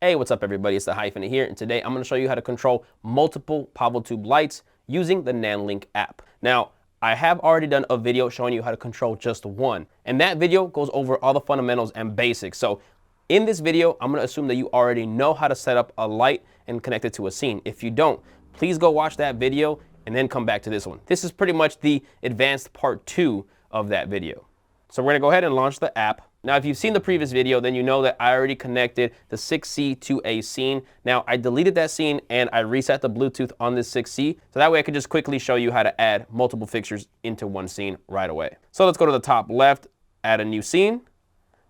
Hey, what's up everybody? It's TheHyphenate here, and today I'm going to show you how to control multiple Pavotube lights using the Nanlink app. Now, I have already done a video showing you how to control just one, and that video goes over all the fundamentals and basics. So in this video, I'm going to assume that you already know how to set up a light and connect it to a scene. If you don't, please go watch that video and then come back to this one. This is pretty much the advanced part 2 of that video. So we're going to go ahead and launch the app. Now, if you've seen the previous video, then you know that I already connected the 6C to a scene. Now, I deleted that scene and I reset the Bluetooth on this 6C. So that way I could just quickly show you how to add multiple fixtures into one scene right away. So let's go to the top left, add a new scene.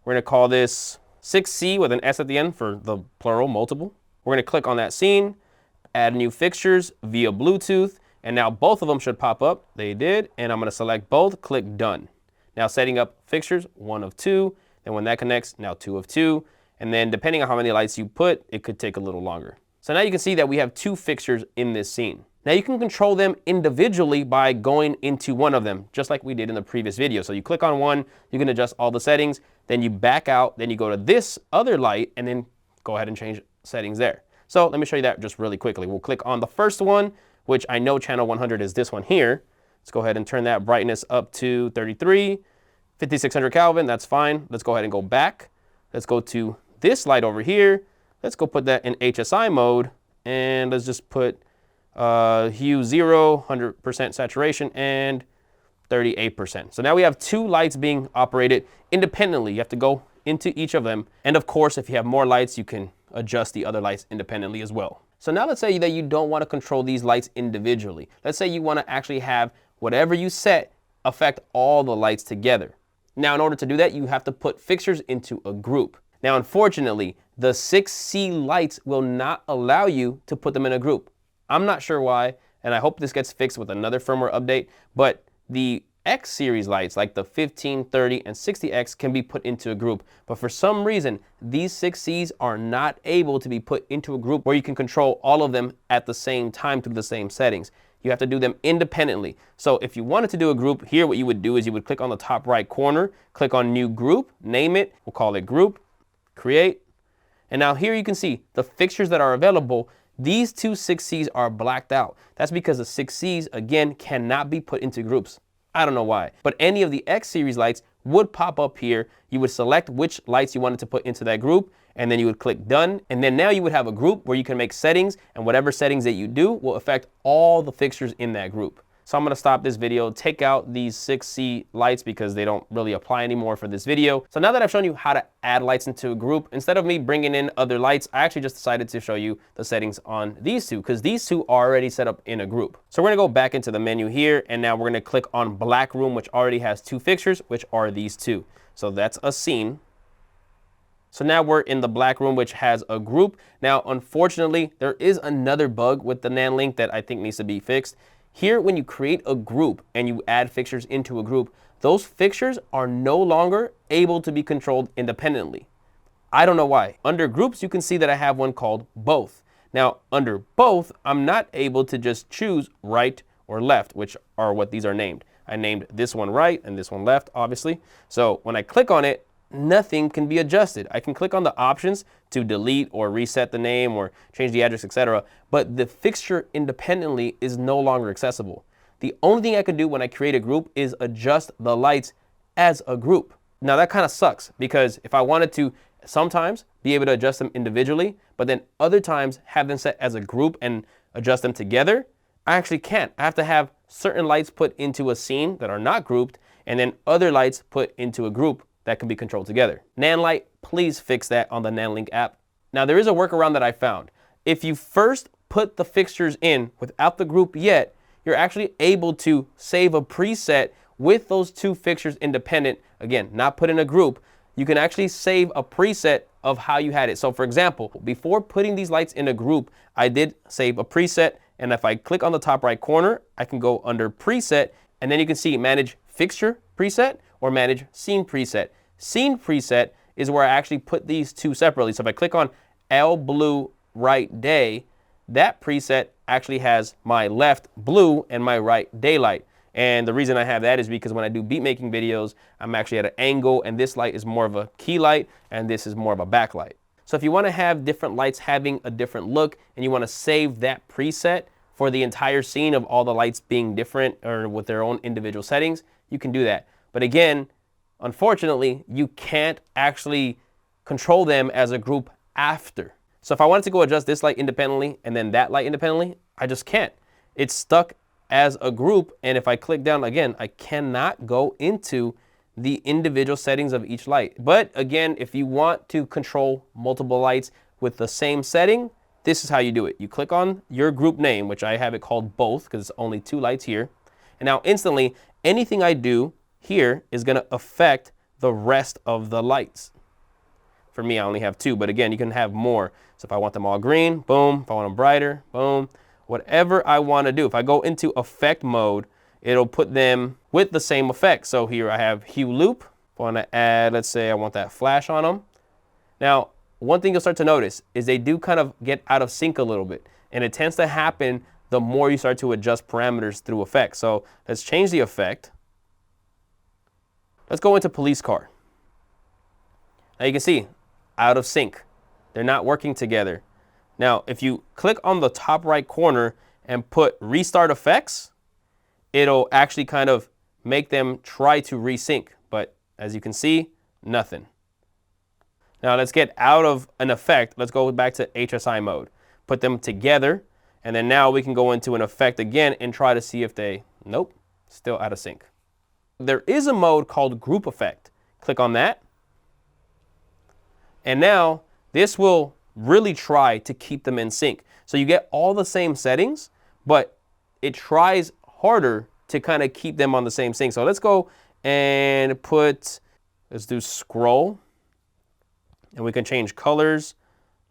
We're going to call this 6C with an S at the end for the plural, multiple. We're going to click on that scene, add new fixtures via Bluetooth, and now both of them should pop up. They did, and I'm going to select both, click done. Now setting up fixtures, 1 of 2, and when that connects, now 2 of 2, and then depending on how many lights you put, it could take a little longer. So now you can see that we have 2 fixtures in this scene. Now you can control them individually by going into one of them, just like we did in the previous video. So you click on one, you can adjust all the settings, then you back out, then you go to this other light, and then go ahead and change settings there. So let me show you that just really quickly. We'll click on the first one, which I know channel 100 is this one here. Let's go ahead and turn that brightness up to 33, 5600 Kelvin, that's fine. Let's go ahead and go back. Let's go to this light over here. Let's go put that in HSI mode, and let's just put hue 0, 100% saturation, and 38%. So now we have 2 lights being operated independently. You have to go into each of them. And of course, if you have more lights, you can adjust the other lights independently as well. So now let's say that you don't want to control these lights individually. Let's say you want to actually have whatever you set affect all the lights together. Now, in order to do that, you have to put fixtures into a group. Now, unfortunately, the 6C lights will not allow you to put them in a group. I'm not sure why, and I hope this gets fixed with another firmware update, but the X series lights like the 15, 30, and 60X can be put into a group. But for some reason, these 6Cs are not able to be put into a group where you can control all of them at the same time through the same settings. You have to do them independently. So if you wanted to do a group here, what you would do is you would click on the top right corner, click on new group, name it, we'll call it group, create. And now here you can see the fixtures that are available. These 2 6Cs are blacked out. That's because the 6Cs, again, cannot be put into groups. I don't know why, but any of the X series lights would pop up here. You would select which lights you wanted to put into that group, and then you would click done. And then now you would have a group where you can make settings, and whatever settings that you do will affect all the fixtures in that group. So I'm going to stop this video, take out these 6C lights because they don't really apply anymore for this video. So now that I've shown you how to add lights into a group, instead of me bringing in other lights, I actually just decided to show you the settings on these 2 because these 2 are already set up in a group. So we're going to go back into the menu here, and now we're going to click on black room, which already has 2 fixtures, which are these 2. So that's a scene. So now we're in the black room, which has a group. Now, unfortunately, there is another bug with the Nanlink that I think needs to be fixed. Here, when you create a group and you add fixtures into a group, those fixtures are no longer able to be controlled independently. I don't know why. Under groups, you can see that I have one called both. Now, under both, I'm not able to just choose right or left, which are what these are named. I named this one right and this one left, obviously. So when I click on it, nothing can be adjusted. I can click on the options to delete or reset the name or change the address, etc. But the fixture independently is no longer accessible. The only thing I can do when I create a group is adjust the lights as a group. Now that kind of sucks because if I wanted to sometimes be able to adjust them individually, but then other times have them set as a group and adjust them together, I actually can't. I have to have certain lights put into a scene that are not grouped and then other lights put into a group that can be controlled together. Nanlite, please fix that on the Nanlink app. Now there is a workaround that I found. If you first put the fixtures in without the group yet, you're actually able to save a preset with those 2 fixtures independent. Again, not put in a group. You can actually save a preset of how you had it. So for example, before putting these lights in a group, I did save a preset. And if I click on the top right corner, I can go under preset, and then you can see manage fixture preset or manage scene preset. Scene preset is where I actually put these 2 separately. So if I click on L blue right day, that preset actually has my left blue and my right daylight. And the reason I have that is because when I do beat making videos, I'm actually at an angle, and this light is more of a key light and this is more of a backlight. So if you want to have different lights having a different look and you want to save that preset for the entire scene of all the lights being different or with their own individual settings, you can do that. But again, unfortunately, you can't actually control them as a group after. So if I wanted to go adjust this light independently and then that light independently, I just can't. It's stuck as a group, and if I click down again, I cannot go into the individual settings of each light. But again, if you want to control multiple lights with the same setting, this is how you do it. You click on your group name, which I have it called both because it's only 2 lights here. And now instantly, anything I do here is going to affect the rest of the lights. For me, I only have 2, but again, you can have more. So if I want them all green, boom. If I want them brighter, boom. Whatever I want to do. If I go into effect mode, it'll put them with the same effect. So here I have hue loop. If I want to add, let's say I want that flash on them. Now, one thing you'll start to notice is they do kind of get out of sync a little bit. And it tends to happen the more you start to adjust parameters through effects. So let's change the effect. Let's go into police car. Now you can see, out of sync. They're not working together. Now, if you click on the top right corner and put restart effects, it'll actually kind of make them try to resync. But as you can see, nothing. Now let's get out of an effect. Let's go back to HSI mode. Put them together. And then now we can go into an effect again and try to see if they, nope, still out of sync. There is a mode called group effect. Click on that. And now this will really try to keep them in sync. So you get all the same settings, but it tries harder to kind of keep them on the same sync. So let's go and let's do scroll. And we can change colors.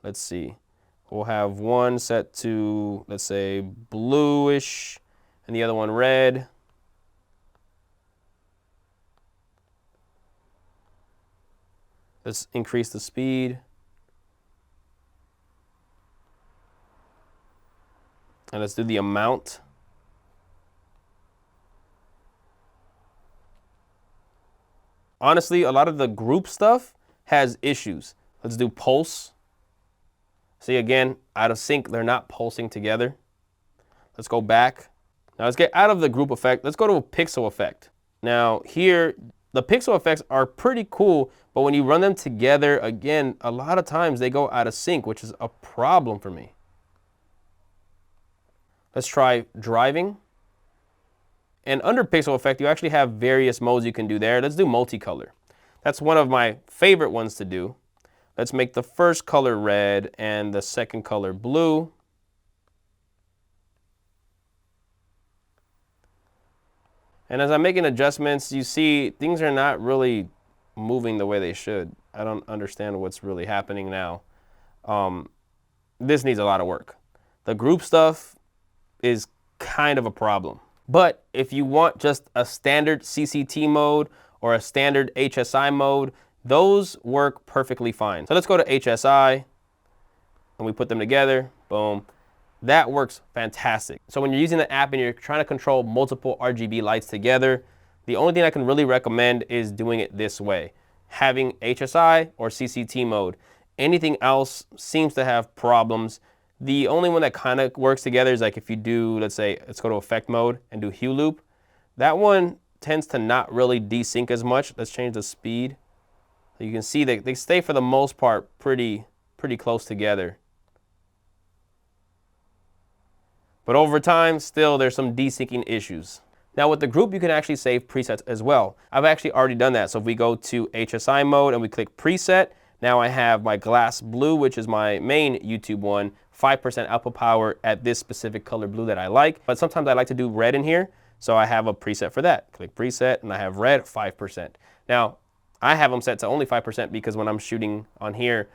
Let's see. We'll have one set to, let's say, bluish, and the other one red. Let's increase the speed. And let's do the amount. Honestly, a lot of the group stuff has issues. Let's do pulse. See, again, out of sync, they're not pulsing together. Let's go back. Now let's get out of the group effect. Let's go to a pixel effect. Now here, the pixel effects are pretty cool, but when you run them together, again, a lot of times they go out of sync, which is a problem for me. Let's try driving. And under pixel effect, you actually have various modes you can do there. Let's do multicolor. That's one of my favorite ones to do. Let's make the first color red and the second color blue. And as I'm making adjustments, you see things are not really moving the way they should. I don't understand what's really happening now. This needs a lot of work. The group stuff is kind of a problem. But if you want just a standard CCT mode or a standard HSI mode, those work perfectly fine. So let's go to HSI and we put them together, boom. That works fantastic. So when you're using the app and you're trying to control multiple RGB lights together, the only thing I can really recommend is doing it this way, having HSI or CCT mode. Anything else seems to have problems. The only one that kind of works together is like if you do, let's say, let's go to effect mode and do hue loop. That one tends to not really desync as much. Let's change the speed. You can see they stay for the most part pretty close together. But over time, still there's some desyncing issues. Now with the group, you can actually save presets as well. I've actually already done that. So if we go to HSI mode and we click preset, now I have my glass blue, which is my main YouTube one, 5% output power at this specific color blue that I like. But sometimes I like to do red in here. So I have a preset for that. Click preset and I have red 5%. Now I have them set to only 5% because when I'm shooting on here,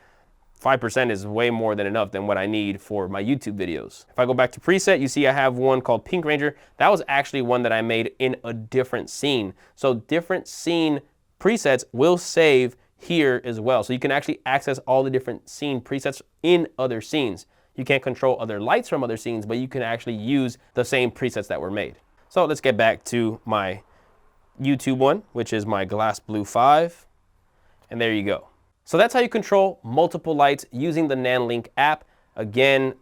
5% is way more than enough than what I need for my YouTube videos. If I go back to preset, you see I have one called Pink Ranger. That was actually one that I made in a different scene. So different scene presets will save here as well. So you can actually access all the different scene presets in other scenes. You can't control other lights from other scenes, but you can actually use the same presets that were made. So let's get back to my YouTube one, which is my glass blue 5. And there you go. So that's how you control multiple lights using the Nanlink app. Again,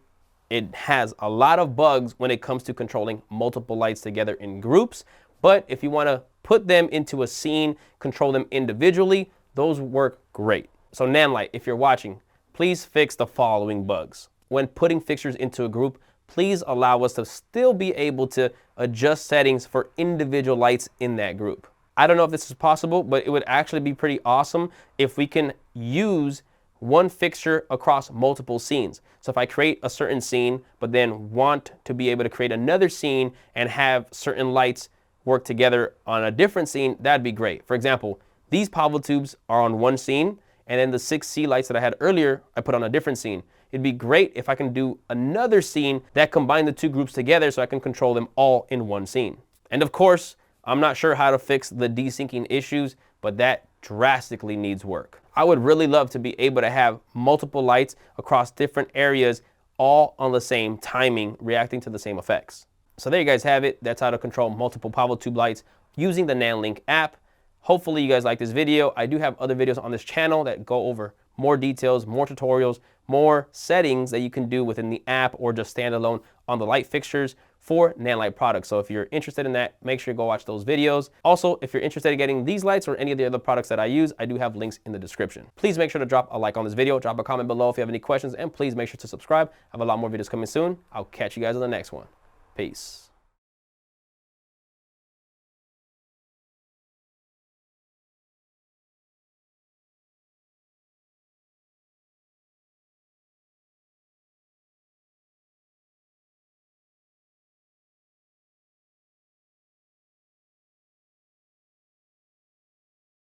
it has a lot of bugs when it comes to controlling multiple lights together in groups. But if you want to put them into a scene, control them individually, those work great. So Nanlite, if you're watching, please fix the following bugs. When putting fixtures into a group, please allow us to still be able to adjust settings for individual lights in that group. I don't know if this is possible, but it would actually be pretty awesome if we can use one fixture across multiple scenes. So if I create a certain scene, but then want to be able to create another scene and have certain lights work together on a different scene, that'd be great. For example, these Pavotubes are on one scene, and then the 6 C lights that I had earlier, I put on a different scene. It'd be great if I can do another scene that combine the two groups together so I can control them all in one scene. And of course, I'm not sure how to fix the desyncing issues, but that drastically needs work. I would really love to be able to have multiple lights across different areas all on the same timing, reacting to the same effects. So there you guys have it. That's how to control multiple Pavotube lights using the Nanlink app. Hopefully you guys like this video. I do have other videos on this channel that go over more details, more tutorials, more settings that you can do within the app or just standalone on the light fixtures for Nanlite products. So if you're interested in that, make sure you go watch those videos. Also, if you're interested in getting these lights or any of the other products that I use, I do have links in the description. Please make sure to drop a like on this video, drop a comment below if you have any questions, and please make sure to subscribe. I have a lot more videos coming soon. I'll catch you guys on the next one. Peace.